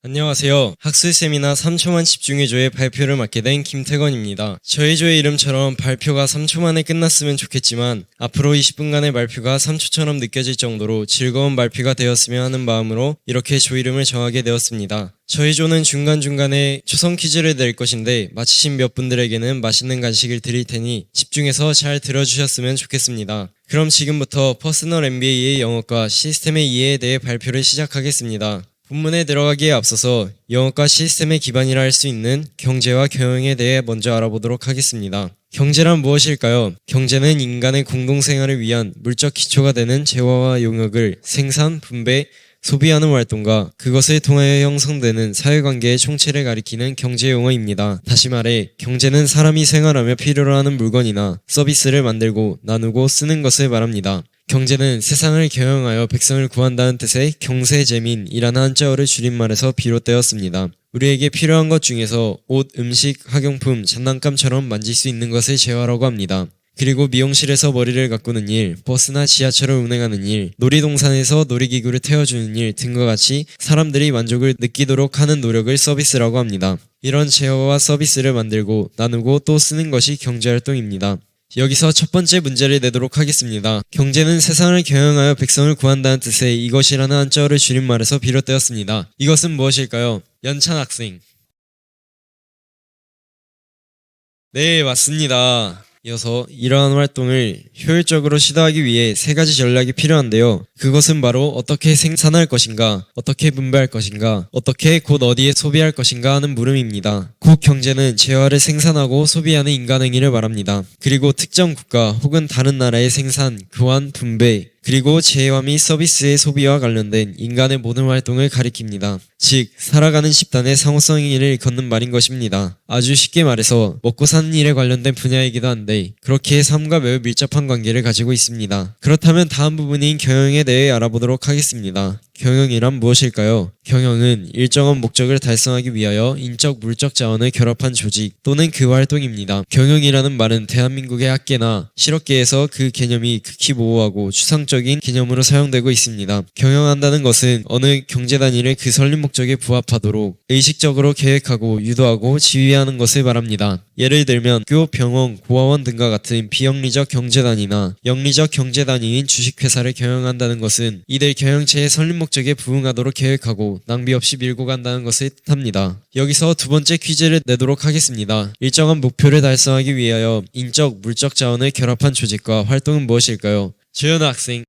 안녕하세요. 학술 세미나 3초만 집중해줘의 발표를 맡게 된 김태건입니다. 저희 조의 이름처럼 발표가 3초 만에 끝났으면 좋겠지만 앞으로 20분간의 발표가 3초처럼 느껴질 정도로 즐거운 발표가 되었으면 하는 마음으로 이렇게 조 이름을 정하게 되었습니다. 저희 조는 중간중간에 초성 퀴즈를 낼 것인데 마치신 몇 분들에게는 맛있는 간식을 드릴 테니 집중해서 잘 들어주셨으면 좋겠습니다. 그럼 지금부터 퍼스널 MBA의 영어과 시스템의 이해에 대해 발표를 시작하겠습니다. 본문에 들어가기에 앞서서 영어과 시스템의 기반이라 할 수 있는 경제와 경영에 대해 먼저 알아보도록 하겠습니다. 경제란 무엇일까요? 경제는 인간의 공동생활을 위한 물적 기초가 되는 재화와 용역을 생산, 분배, 소비하는 활동과 그것을 통하여 형성되는 사회관계의 총체를 가리키는 경제 용어입니다. 다시 말해 경제는 사람이 생활하며 필요로 하는 물건이나 서비스를 만들고 나누고 쓰는 것을 말합니다. 경제는 세상을 경영하여 백성을 구한다는 뜻의 경세재민이라는 한자어를 줄임말해서 비롯되었습니다. 우리에게 필요한 것 중에서 옷, 음식, 학용품, 장난감처럼 만질 수 있는 것을 재화라고 합니다. 그리고 미용실에서 머리를 가꾸는 일, 버스나 지하철을 운행하는 일, 놀이동산에서 놀이기구를 태워주는 일 등과 같이 사람들이 만족을 느끼도록 하는 노력을 서비스라고 합니다. 이런 재화와 서비스를 만들고 나누고 또 쓰는 것이 경제활동입니다. 여기서 첫 번째 문제를 내도록 하겠습니다. 경제는 세상을 경영하여 백성을 구한다는 뜻의 이것이라는 한자어를 줄임말해서 비롯되었습니다. 이것은 무엇일까요? 연찬 학생. 네, 맞습니다. 이어서 이러한 활동을 효율적으로 시도하기 위해 세 가지 전략이 필요한데요. 그것은 바로 어떻게 생산할 것인가, 어떻게 분배할 것인가, 어떻게 곧 어디에 소비할 것인가 하는 물음입니다. 곧 경제는 재화를 생산하고 소비하는 인간 행위를 말합니다. 그리고 특정 국가 혹은 다른 나라의 생산, 교환, 분배, 그리고 재화 및 서비스의 소비와 관련된 인간의 모든 활동을 가리킵니다. 즉, 살아가는 집단의 상호성 일을 일컫는 말인 것입니다. 아주 쉽게 말해서 먹고 사는 일에 관련된 분야이기도 한데 그렇게 삶과 매우 밀접한 관계를 가지고 있습니다. 그렇다면 다음 부분인 경영에 대해 알아보도록 하겠습니다. 경영이란 무엇일까요? 경영은 일정한 목적을 달성하기 위하여 인적, 물적 자원을 결합한 조직 또는 그 활동입니다. 경영이라는 말은 대한민국의 학계나 실업계에서 그 개념이 극히 모호하고 추상적인 개념으로 사용되고 있습니다. 경영한다는 것은 어느 경제 단위를 그 설립 목적에 부합하도록 의식적으로 계획하고 유도하고 지휘하는 것을 말합니다. 예를 들면 학교, 병원, 고아원 등과 같은 비영리적 경제단위나 영리적 경제단위인 주식회사를 경영한다는 것은 이들 경영체의 설립 목적에 부응하도록 계획하고 낭비 없이 밀고 간다는 것을 뜻합니다. 여기서 두 번째 퀴즈를 내도록 하겠습니다. 일정한 목표를 달성하기 위하여 인적, 물적 자원을 결합한 조직과 활동은 무엇일까요? 조현우 학생.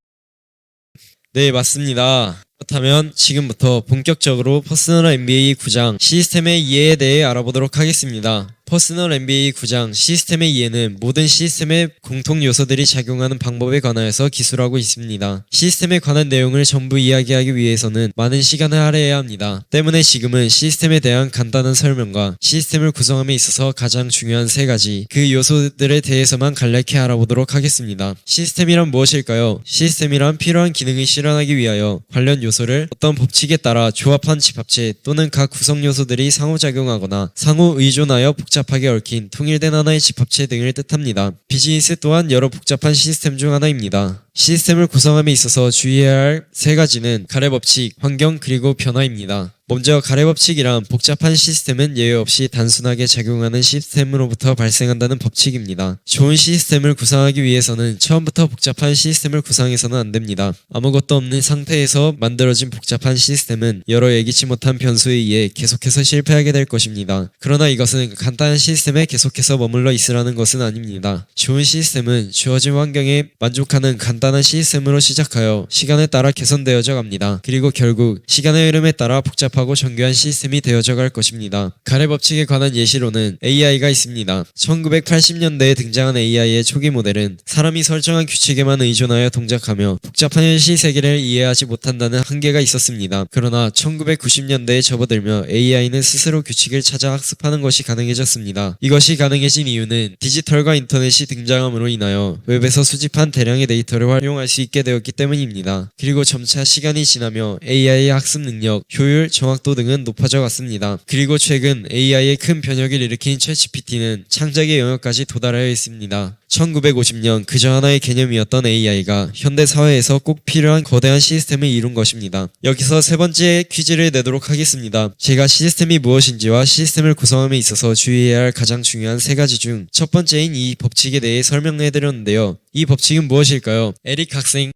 네, 맞습니다. 그렇다면 지금부터 본격적으로 퍼스널 MBA 9장 시스템의 이해에 대해 알아보도록 하겠습니다. 퍼스널 MBA 9장 시스템의 이해는 모든 시스템의 공통 요소들이 작용하는 방법에 관하여서 기술하고 있습니다. 시스템에 관한 내용을 전부 이야기하기 위해서는 많은 시간을 할애해야 합니다. 때문에 지금은 시스템에 대한 간단한 설명과 시스템을 구성함에 있어서 가장 중요한 세 가지 그 요소들에 대해서만 간략히 알아보도록 하겠습니다. 시스템이란 무엇일까요? 시스템이란 필요한 기능을 실현하기 위하여 관련 요소를 어떤 법칙에 따라 조합한 집합체 또는 각 구성 요소들이 상호작용하거나 상호 의존하여 복잡하게 얽힌 통일된 하나의 집합체 등을 뜻합니다. 비즈니스 또한 여러 복잡한 시스템 중 하나입니다. 시스템을 구성함에 있어서 주의해야 할 세 가지는 가래법칙, 환경, 그리고 변화입니다. 먼저 가래법칙이란 복잡한 시스템은 예외 없이 단순하게 작용하는 시스템으로부터 발생한다는 법칙입니다. 좋은 시스템을 구상하기 위해서는 처음부터 복잡한 시스템을 구상해서는 안 됩니다. 아무것도 없는 상태에서 만들어진 복잡한 시스템은 여러 예기치 못한 변수에 의해 계속해서 실패하게 될 것입니다. 그러나 이것은 간단한 시스템에 계속해서 머물러 있으라는 것은 아닙니다. 좋은 시스템은 주어진 환경에 만족하는 간단한 시스템으로 시작하여 시간에 따라 개선되어져 갑니다. 그리고 결국 시간의 흐름에 따라 복잡하고 정교한 시스템이 되어져 갈 것입니다. 가래 법칙에 관한 예시로는 AI가 있습니다. 1980년대에 등장한 AI의 초기 모델은 사람이 설정한 규칙에만 의존하여 동작하며 복잡한 현실 세계를 이해하지 못한다는 한계가 있었습니다. 그러나 1990년대에 접어들며 AI는 스스로 규칙을 찾아 학습하는 것이 가능해졌습니다. 이것이 가능해진 이유는 디지털과 인터넷이 등장함으로 인하여 웹에서 수집한 대량의 데이터를 활용할 수 있게 되었기 때문입니다. 그리고 점차 시간이 지나며 AI의 학습 능력, 효율, 정확 정확도 등은 높아져 갔습니다. 그리고 최근 AI의 큰 변혁을 일으킨 챗GPT는 창작의 영역까지 도달하여 있습니다. 1950년 그저 하나의 개념이었던 AI가 현대 사회에서 꼭 필요한 거대한 시스템을 이룬 것입니다. 여기서 세 번째 퀴즈를 내도록 하겠습니다. 제가 시스템이 무엇인지와 시스템을 구성함에 있어서 주의해야 할 가장 중요한 세 가지 중 첫 번째인 이 법칙에 대해 설명해드렸는데요. 이 법칙은 무엇일까요? 에릭 학생.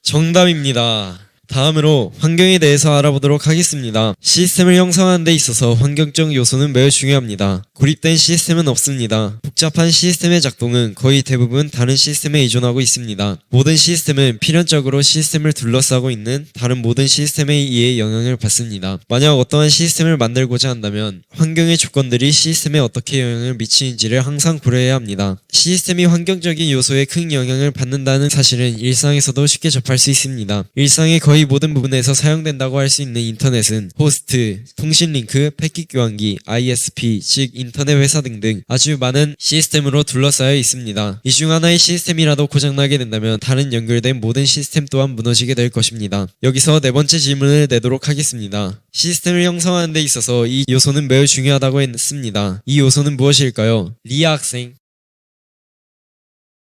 정답입니다. 다음으로 환경에 대해서 알아보도록 하겠습니다. 시스템을 형성하는 데 있어서 환경적 요소는 매우 중요합니다. 고립된 시스템은 없습니다. 복잡한 시스템의 작동은 거의 대부분 다른 시스템에 의존하고 있습니다. 모든 시스템은 필연적으로 시스템을 둘러싸고 있는 다른 모든 시스템에 의해 영향을 받습니다. 만약 어떠한 시스템을 만들고자 한다면 환경의 조건들이 시스템에 어떻게 영향을 미치는지를 항상 고려해야 합니다. 시스템이 환경적인 요소에 큰 영향을 받는다는 사실은 일상에서도 쉽게 접할 수 있습니다. 일상의 거의 모든 부분에서 사용된다고 할 수 있는 인터넷은 호스트, 통신 링크, 패킷 교환기, ISP, 즉 인터넷 회사 등등 아주 많은 시스템으로 둘러싸여 있습니다. 이 중 하나의 시스템이라도 고장나게 된다면 다른 연결된 모든 시스템 또한 무너지게 될 것입니다. 여기서 네 번째 질문을 내도록 하겠습니다. 시스템을 형성하는 데 있어서 이 요소는 매우 중요하다고 했습니다. 이 요소는 무엇일까요? 리아 학생.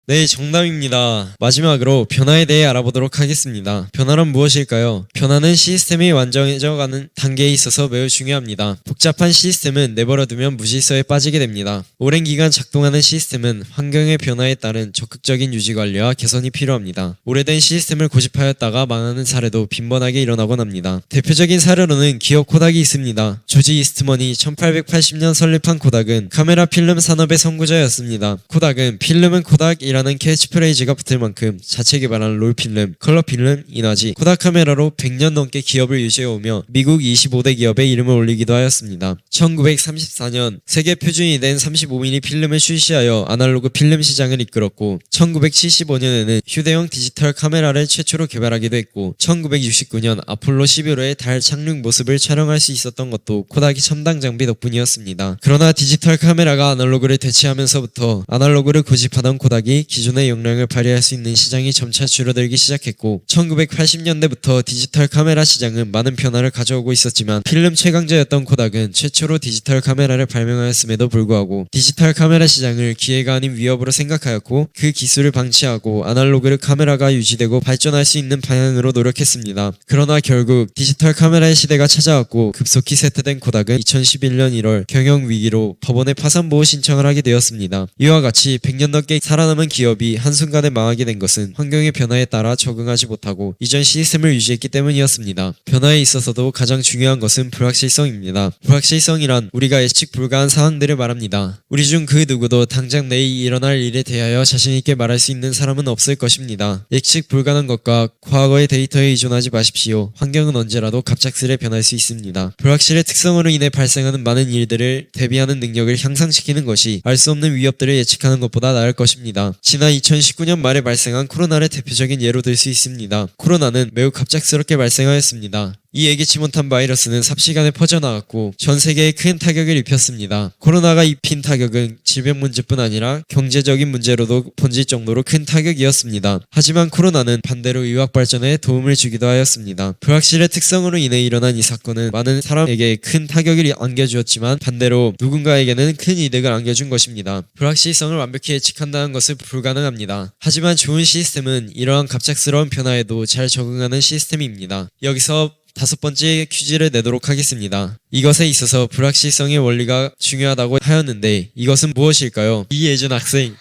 네, 정답입니다. 마지막으로 변화에 대해 알아보도록 하겠습니다. 변화란 무엇일까요? 변화는 시스템이 완전해져가는 단계에 있어서 매우 중요합니다. 복잡한 시스템은 내버려두면 무질서에 빠지게 됩니다. 오랜 기간 작동하는 시스템은 환경의 변화에 따른 적극적인 유지 관리와 개선이 필요합니다. 오래된 시스템을 고집하였다가 망하는 사례도 빈번하게 일어나곤 합니다. 대표적인 사례로는 기업 코닥이 있습니다. 조지 이스트먼이 1880년 설립한 코닥은 카메라 필름 산업의 선구자였습니다. 코닥은 필름은 코닥이라는 캐치프레이즈가 붙을 만큼 자체 개발한 롤필름, 컬러필름, 인화지, 코닥 카메라로 100년 넘게 기업을 유지해오며 미국 25대 기업에 이름을 올리기도 하였습니다. 1934년 세계 표준이 된 35mm 필름을 출시하여 아날로그 필름 시장을 이끌었고 1975년에는 휴대용 디지털 카메라를 최초로 개발하기도 했고 1969년 아폴로 11호의 달 착륙 모습을 촬영할 수 있었던 것도 코닥이 첨단 장비 덕분이었습니다. 그러나 디지털 카메라가 아날로그를 대체하면서부터 아날로그를 고집하던 코닥이 기존의 역량을 발휘할 수 있는 시장이 점차 줄어들기 시작했고 1980년대부터 디지털 카메라 시장은 많은 변화를 가져오고 있었지만 필름 최강자였던 코닥은 최초로 디지털 카메라를 발명하였음에도 불구하고 디지털 카메라 시장을 기회가 아닌 위협으로 생각하였고 그 기술을 방치하고 아날로그 카메라가 유지되고 발전할 수 있는 방향으로 노력했습니다. 그러나 결국 디지털 카메라의 시대가 찾아왔고 급속히 쇠퇴된 코닥은 2011년 1월 경영 위기로 법원에 파산 보호 신청을 하게 되었습니다. 이와 같이 100년 넘게 살아남은 기업이 한순간에 망하게 된 것은 환경의 변화에 따라 적응하지 못하고 이전 시스템을 유지했기 때문이었습니다. 변화에 있어서도 가장 중요한 것은 불확실성입니다. 불확실성이란 우리가 예측 불가한 상황들을 말합니다. 우리 중 그 누구도 당장 내일 일어날 일에 대하여 자신있게 말할 수 있는 사람은 없을 것입니다. 예측 불가능한 것과 과거의 데이터에 의존하지 마십시오. 환경은 언제라도 갑작스레 변할 수 있습니다. 불확실의 특성으로 인해 발생하는 많은 일들을 대비하는 능력을 향상시키는 것이 알 수 없는 위협들을 예측하는 것보다 나을 것입니다. 지난 2019년 말에 발생한 코로나를 대표적인 예로 들 수 있습니다. 코로나는 매우 갑작스럽게 발생하였습니다. 이 예기치 못한 바이러스는 삽시간에 퍼져나갔고 전 세계에 큰 타격을 입혔습니다. 코로나가 입힌 타격은 질병 문제뿐 아니라 경제적인 문제로도 번질 정도로 큰 타격이었습니다. 하지만 코로나는 반대로 의학 발전에 도움을 주기도 하였습니다. 불확실의 특성으로 인해 일어난 이 사건은 많은 사람에게 큰 타격을 안겨주었지만 반대로 누군가에게는 큰 이득을 안겨준 것입니다. 불확실성을 완벽히 예측한다는 것은 불가능합니다. 하지만 좋은 시스템은 이러한 갑작스러운 변화에도 잘 적응하는 시스템입니다. 여기서 다섯 번째 퀴즈를 내도록 하겠습니다. 이것에 있어서 불확실성의 원리가 중요하다고 하였는데 이것은 무엇일까요? 이예준 학생.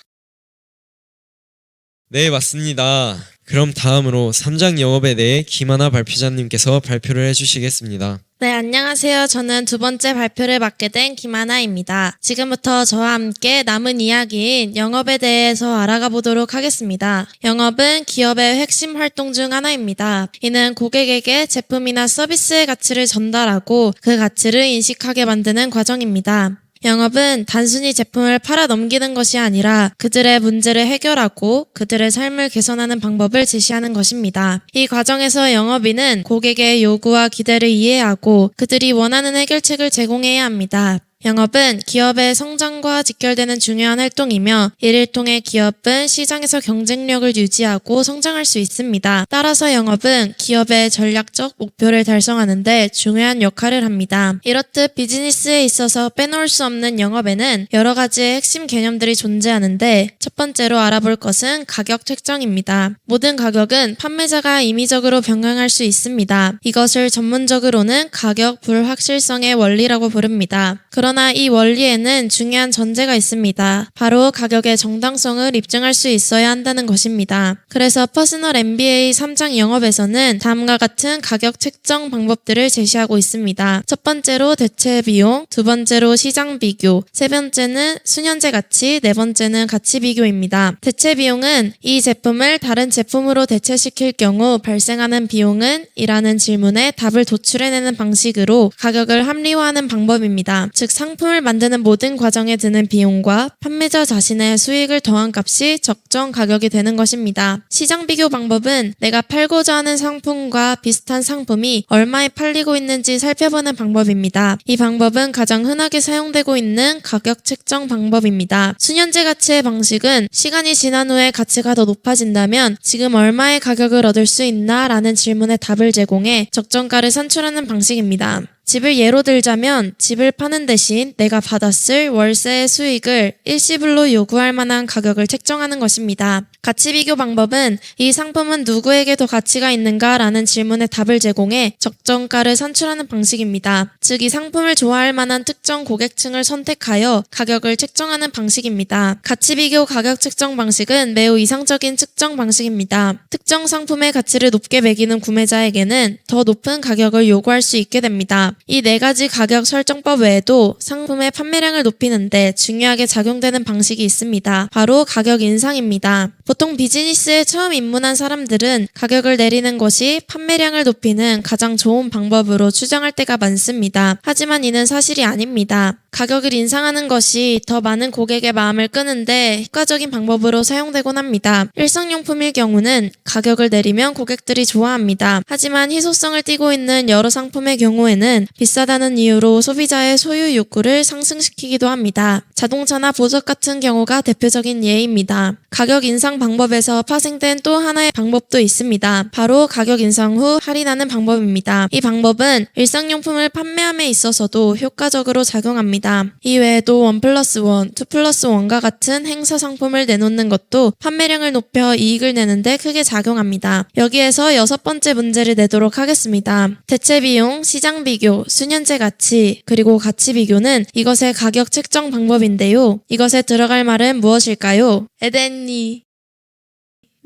네, 맞습니다. 그럼 다음으로 3장 영업에 대해 김하나 발표자님께서 발표를 해주시겠습니다. 네, 안녕하세요. 저는 두 번째 발표를 맡게 된 김하나입니다. 지금부터 저와 함께 남은 이야기인 영업에 대해서 알아가 보도록 하겠습니다. 영업은 기업의 핵심 활동 중 하나입니다. 이는 고객에게 제품이나 서비스의 가치를 전달하고 그 가치를 인식하게 만드는 과정입니다. 영업은 단순히 제품을 팔아 넘기는 것이 아니라 그들의 문제를 해결하고 그들의 삶을 개선하는 방법을 제시하는 것입니다. 이 과정에서 영업인은 고객의 요구와 기대를 이해하고 그들이 원하는 해결책을 제공해야 합니다. 영업은 기업의 성장과 직결되는 중요한 활동이며 이를 통해 기업은 시장에서 경쟁력을 유지하고 성장할 수 있습니다. 따라서 영업은 기업의 전략적 목표를 달성하는 데 중요한 역할을 합니다. 이렇듯 비즈니스에 있어서 빼놓을 수 없는 영업에는 여러 가지의 핵심 개념들이 존재하는데 첫 번째로 알아볼 것은 가격 책정입니다. 모든 가격은 판매자가 임의적으로 변경할 수 있습니다. 이것을 전문적으로는 가격 불확실성의 원리라고 부릅니다. 그러나 이 원리에는 중요한 전제가 있습니다. 바로 가격의 정당성을 입증할 수 있어야 한다는 것입니다. 그래서 퍼스널 MBA 3장 영업에서는 다음과 같은 가격 책정 방법들을 제시하고 있습니다. 첫 번째로 대체 비용, 두 번째로 시장 비교, 세 번째는 수년제 가치, 네 번째는 가치 비교입니다. 대체 비용은 이 제품을 다른 제품으로 대체시킬 경우 발생하는 비용은? 이라는 질문에 답을 도출해내는 방식으로 가격을 합리화하는 방법입니다. 즉 상품을 만드는 모든 과정에 드는 비용과 판매자 자신의 수익을 더한 값이 적정 가격이 되는 것입니다. 시장 비교 방법은 내가 팔고자 하는 상품과 비슷한 상품이 얼마에 팔리고 있는지 살펴보는 방법입니다. 이 방법은 가장 흔하게 사용되고 있는 가격 책정 방법입니다. 수년제 가치의 방식은 시간이 지난 후에 가치가 더 높아진다면 지금 얼마의 가격을 얻을 수 있나? 라는 질문에 답을 제공해 적정가를 산출하는 방식입니다. 집을 예로 들자면 집을 파는 대신 내가 받았을 월세의 수익을 일시불로 요구할 만한 가격을 책정하는 것입니다. 가치 비교 방법은 이 상품은 누구에게 더 가치가 있는가? 라는 질문에 답을 제공해 적정가를 산출하는 방식입니다. 즉 이 상품을 좋아할 만한 특정 고객층을 선택하여 가격을 책정하는 방식입니다. 가치 비교 가격 책정 방식은 매우 이상적인 측정 방식입니다. 특정 상품의 가치를 높게 매기는 구매자에게는 더 높은 가격을 요구할 수 있게 됩니다. 이 네 가지 가격 설정법 외에도 상품의 판매량을 높이는데 중요하게 작용되는 방식이 있습니다. 바로 가격 인상입니다. 보통 비즈니스에 처음 입문한 사람들은 가격을 내리는 것이 판매량을 높이는 가장 좋은 방법으로 추정할 때가 많습니다. 하지만 이는 사실이 아닙니다. 가격을 인상하는 것이 더 많은 고객의 마음을 끄는데 효과적인 방법으로 사용되곤 합니다. 일상용품일 경우는 가격을 내리면 고객들이 좋아합니다. 하지만 희소성을 띠고 있는 여러 상품의 경우에는 비싸다는 이유로 소비자의 소유 욕구를 상승시키기도 합니다. 자동차나 보석 같은 경우가 대표적인 예입니다. 가격 인상 방법에서 파생된 또 하나의 방법도 있습니다. 바로 가격 인상 후 할인하는 방법입니다. 이 방법은 일상용품을 판매함에 있어서도 효과적으로 작용합니다. 이외에도 1+1, 2+1과 같은 행사 상품을 내놓는 것도 판매량을 높여 이익을 내는데 크게 작용합니다. 여기에서 6번째 문제를 내도록 하겠습니다. 대체 비용, 시장 비교, 수년제 가치, 그리고 가치 비교는 이것의 가격 책정 방법인데요. 이것에 들어갈 말은 무엇일까요? 에덴니.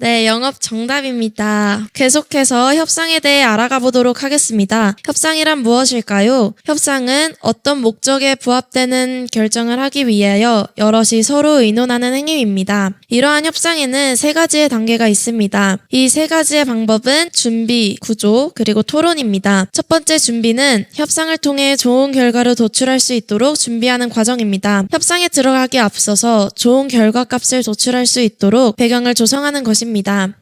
네, 영업 정답입니다. 계속해서 협상에 대해 알아가 보도록 하겠습니다. 협상이란 무엇일까요? 협상은 어떤 목적에 부합되는 결정을 하기 위하여 여럿이 서로 의논하는 행위입니다. 이러한 협상에는 세 가지의 단계가 있습니다. 이 세 가지의 방법은 준비, 구조, 그리고 토론입니다. 첫 번째 준비는 협상을 통해 좋은 결과를 도출할 수 있도록 준비하는 과정입니다. 협상에 들어가기 앞서서 좋은 결과값을 도출할 수 있도록 배경을 조성하는 것입니다.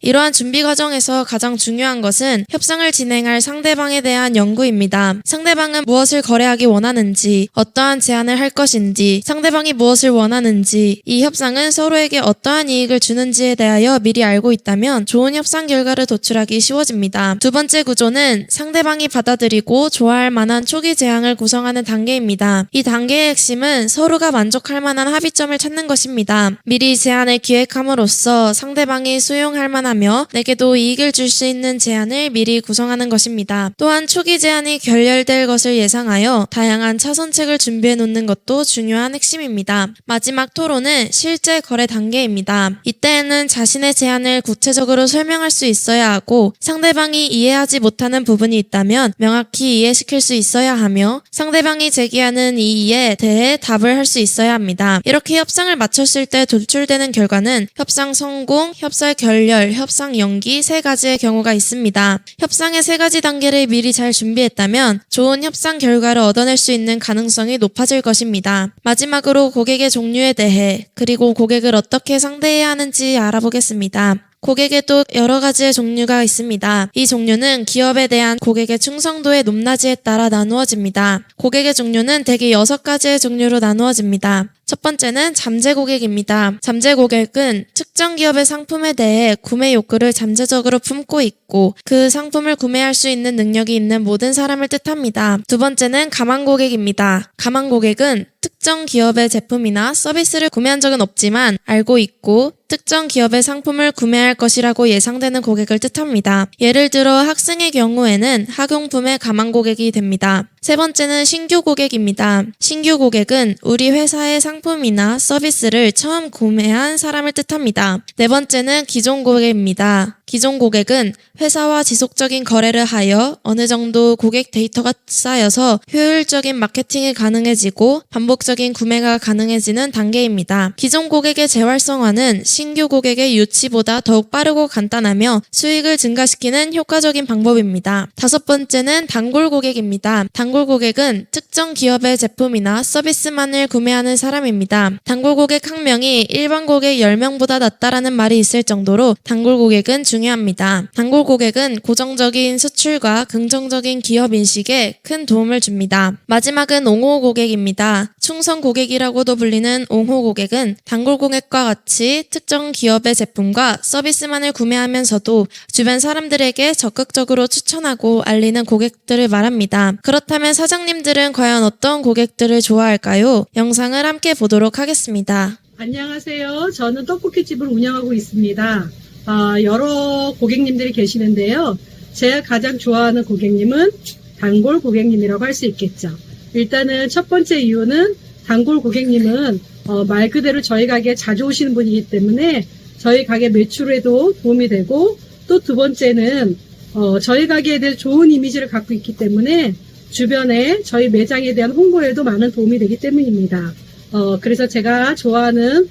이러한 준비 과정에서 가장 중요한 것은 협상을 진행할 상대방에 대한 연구입니다. 상대방은 무엇을 거래하기 원하는지, 어떠한 제안을 할 것인지, 상대방이 무엇을 원하는지, 이 협상은 서로에게 어떠한 이익을 주는지에 대하여 미리 알고 있다면 좋은 협상 결과를 도출하기 쉬워집니다. 두 번째 구조는 상대방이 받아들이고 좋아할 만한 초기 제안을 구성하는 단계입니다. 이 단계의 핵심은 서로가 만족할 만한 합의점을 찾는 것입니다. 미리 제안을 기획함으로써 상대방이 수용할 만하며 내게도 이익을 줄 수 있는 제안을 미리 구성하는 것입니다. 또한 초기 제안이 결렬될 것을 예상하여 다양한 차선책을 준비해 놓는 것도 중요한 핵심입니다. 마지막 토론은 실제 거래 단계입니다. 이때에는 자신의 제안을 구체적으로 설명할 수 있어야 하고 상대방이 이해하지 못하는 부분이 있다면 명확히 이해시킬 수 있어야 하며 상대방이 제기하는 이의에 대해 답을 할 수 있어야 합니다. 이렇게 협상을 마쳤을 때 도출되는 결과는 협상 성공, 협상 결렬, 협상 연기 세 가지의 경우가 있습니다. 협상의 세 가지 단계를 미리 잘 준비했다면 좋은 협상 결과를 얻어낼 수 있는 가능성이 높아질 것입니다. 마지막으로 고객의 종류에 대해 그리고 고객을 어떻게 상대해야 하는지 알아보겠습니다. 고객에도 여러 가지의 종류가 있습니다. 이 종류는 기업에 대한 고객의 충성도의 높낮이에 따라 나누어집니다. 고객의 종류는 대개 6가지의 종류로 나누어집니다. 첫 번째는 잠재 고객입니다. 잠재 고객은 특정 기업의 상품에 대해 구매 욕구를 잠재적으로 품고 있고 그 상품을 구매할 수 있는 능력이 있는 모든 사람을 뜻합니다. 두 번째는 가망 고객입니다. 가망 고객은 특정 기업의 제품이나 서비스를 구매한 적은 없지만 알고 있고 특정 기업의 상품을 구매할 것이라고 예상되는 고객을 뜻합니다. 예를 들어 학생의 경우에는 학용품의 가망 고객이 됩니다. 세 번째는 신규 고객입니다. 신규 고객은 우리 회사의 상품이나 서비스를 처음 구매한 사람을 뜻합니다. 네 번째는 기존 고객입니다. 기존 고객은 회사와 지속적인 거래를 하여 어느 정도 고객 데이터가 쌓여서 효율적인 마케팅이 가능해지고 반복적인 구매가 가능해지는 단계입니다. 기존 고객의 재활성화는 신규 고객의 유치보다 더욱 빠르고 간단하며 수익을 증가시키는 효과적인 방법입니다. 다섯 번째는 단골 고객입니다. 단골 고객은 특정 기업의 제품이나 서비스만을 구매하는 사람입니다. 단골 고객 한 명이 일반 고객 10명보다 낫다라는 말이 있을 정도로 단골 고객은 중요합니다. 단골 고객은 고정적인 수출과 긍정적인 기업 인식에 큰 도움을 줍니다. 마지막은 옹호 고객입니다. 충성 고객이라고도 불리는 옹호 고객은 단골 고객과 같이 특정 기업의 제품과 서비스만을 구매하면서도 주변 사람들에게 적극적으로 추천하고 알리는 고객들을 말합니다. 그렇다면 사장님들은 과연 어떤 고객들을 좋아할까요? 영상을 함께 보도록 하겠습니다. 안녕하세요. 저는 떡볶이집을 운영하고 있습니다. 여러 고객님들이 계시는데요. 제가 가장 좋아하는 고객님은 단골 고객님이라고 할 수 있겠죠. 일단은 첫 번째 이유는 단골 고객님은 말 그대로 저희 가게에 자주 오시는 분이기 때문에 저희 가게 매출에도 도움이 되고 또 두 번째는 저희 가게에 대해 좋은 이미지를 갖고 있기 때문에 주변에 저희 매장에 대한 홍보에도 많은 도움이 되기 때문입니다. 그래서 제가 좋아하는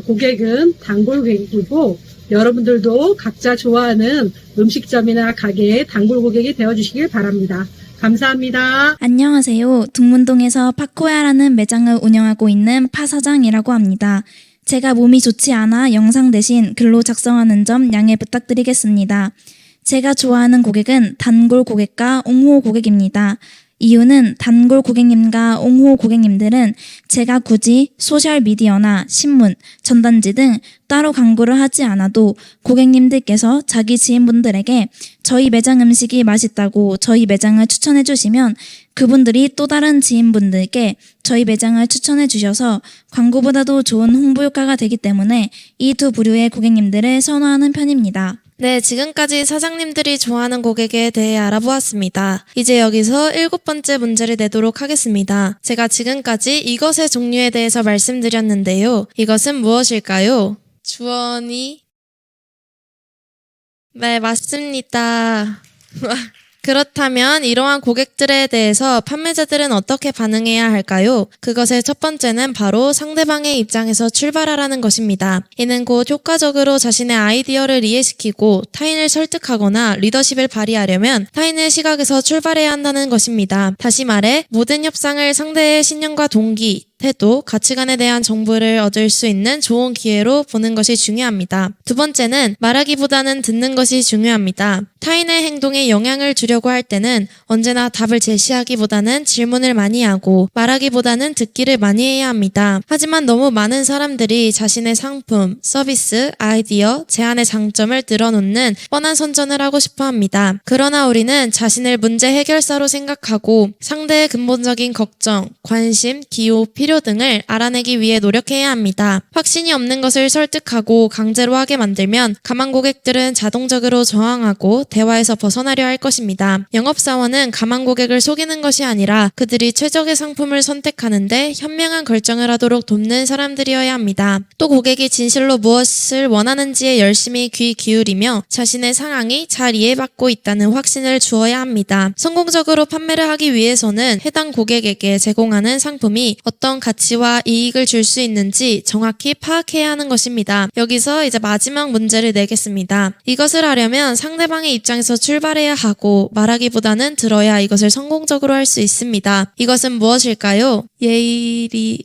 고객은 단골 고객이고 여러분들도 각자 좋아하는 음식점이나 가게의 단골 고객이 되어주시길 바랍니다. 감사합니다. 안녕하세요. 둥문동에서 파코야라는 매장을 운영하고 있는 파 사장이라고 합니다. 제가 몸이 좋지 않아 영상 대신 글로 작성하는 점 양해 부탁드리겠습니다. 제가 좋아하는 고객은 단골 고객과 옹호 고객입니다. 이유는 단골 고객님과 옹호 고객님들은 제가 굳이 소셜미디어나 신문, 전단지 등 따로 광고를 하지 않아도 고객님들께서 자기 지인분들에게 저희 매장 음식이 맛있다고 저희 매장을 추천해 주시면 그분들이 또 다른 지인분들께 저희 매장을 추천해 주셔서 광고보다도 좋은 홍보 효과가 되기 때문에 이 두 부류의 고객님들을 선호하는 편입니다. 네, 지금까지 사장님들이 좋아하는 고객에 대해 알아보았습니다. 이제 여기서 7번째 문제를 내도록 하겠습니다. 제가 지금까지 이것의 종류에 대해서 말씀드렸는데요. 이것은 무엇일까요? 주원이? 네, 맞습니다. 그렇다면 이러한 고객들에 대해서 판매자들은 어떻게 반응해야 할까요? 그것의 첫 번째는 바로 상대방의 입장에서 출발하라는 것입니다. 이는 곧 효과적으로 자신의 아이디어를 이해시키고 타인을 설득하거나 리더십을 발휘하려면 타인의 시각에서 출발해야 한다는 것입니다. 다시 말해 모든 협상을 상대의 신념과 동기, 태도, 가치관에 대한 정보를 얻을 수 있는 좋은 기회로 보는 것이 중요합니다. 두 번째는 말하기보다는 듣는 것이 중요합니다. 타인의 행동에 영향을 주려고 할 때는 언제나 답을 제시하기보다는 질문을 많이 하고 말하기보다는 듣기를 많이 해야 합니다. 하지만 너무 많은 사람들이 자신의 상품, 서비스, 아이디어, 제안의 장점을 늘어놓는 뻔한 선전을 하고 싶어 합니다. 그러나 우리는 자신을 문제 해결사로 생각하고 상대의 근본적인 걱정, 관심, 기호, 필요 등을 알아내기 위해 노력해야 합니다. 확신이 없는 것을 설득하고 강제로 하게 만들면 가망 고객들은 자동적으로 저항하고 대화에서 벗어나려 할 것입니다. 영업사원은 가망 고객을 속이는 것이 아니라 그들이 최적의 상품을 선택하는데 현명한 결정을 하도록 돕는 사람들이어야 합니다. 또 고객이 진실로 무엇을 원하는지에 열심히 귀 기울이며 자신의 상황이 잘 이해받고 있다는 확신을 주어야 합니다. 성공적으로 판매를 하기 위해서는 해당 고객에게 제공하는 상품이 어떤 가치와 이익을 줄 수 있는지 정확히 파악해야 하는 것입니다. 여기서 이제 마지막 문제를 내겠습니다. 이것을 하려면 상대방의 입장에서 출발해야 하고 말하기보다는 들어야 이것을 성공적으로 할 수 있습니다. 이것은 무엇일까요? 예의리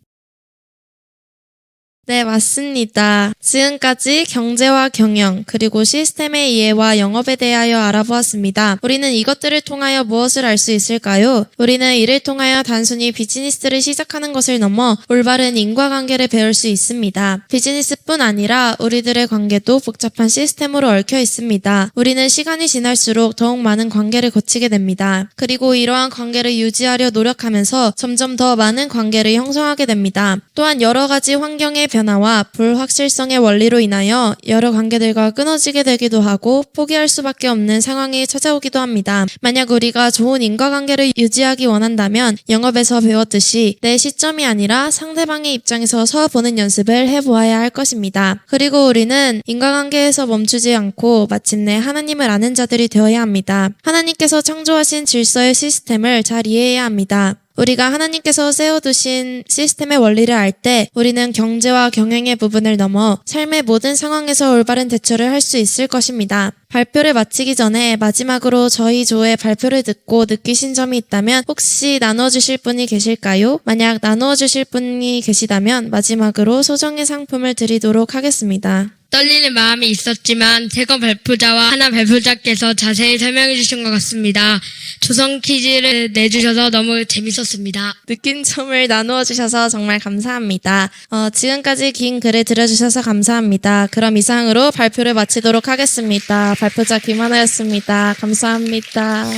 네, 맞습니다. 지금까지 경제와 경영, 그리고 시스템의 이해와 영업에 대하여 알아보았습니다. 우리는 이것들을 통하여 무엇을 알 수 있을까요? 우리는 이를 통하여 단순히 비즈니스를 시작하는 것을 넘어 올바른 인과관계를 배울 수 있습니다. 비즈니스뿐 아니라 우리들의 관계도 복잡한 시스템으로 얽혀 있습니다. 우리는 시간이 지날수록 더욱 많은 관계를 거치게 됩니다. 그리고 이러한 관계를 유지하려 노력하면서 점점 더 많은 관계를 형성하게 됩니다. 또한 여러 가지 환경의 변화와 불확실성의 원리로 인하여 여러 관계들과 끊어지게 되기도 하고 포기할 수밖에 없는 상황이 찾아오기도 합니다. 만약 우리가 좋은 인과관계를 유지하기 원한다면 영업에서 배웠듯이 내 시점이 아니라 상대방의 입장에서 서 보는 연습을 해보아야 할 것입니다. 그리고 우리는 인과관계에서 멈추지 않고 마침내 하나님을 아는 자들이 되어야 합니다. 하나님께서 창조하신 질서의 시스템을 잘 이해해야 합니다. 우리가 하나님께서 세워두신 시스템의 원리를 알 때 우리는 경제와 경영의 부분을 넘어 삶의 모든 상황에서 올바른 대처를 할 수 있을 것입니다. 발표를 마치기 전에 마지막으로 저희 조의 발표를 듣고 느끼신 점이 있다면 혹시 나눠주실 분이 계실까요? 만약 나누어주실 분이 계시다면 마지막으로 소정의 상품을 드리도록 하겠습니다. 떨리는 마음이 있었지만 대검 발표자와 하나 발표자께서 자세히 설명해 주신 것 같습니다. 조성 퀴즈를 내주셔서 너무 재밌었습니다. 느낀 점을 나누어 주셔서 정말 감사합니다. 지금까지 긴 글을 들어주셔서 감사합니다. 그럼 이상으로 발표를 마치도록 하겠습니다. 발표자 김하나였습니다. 감사합니다.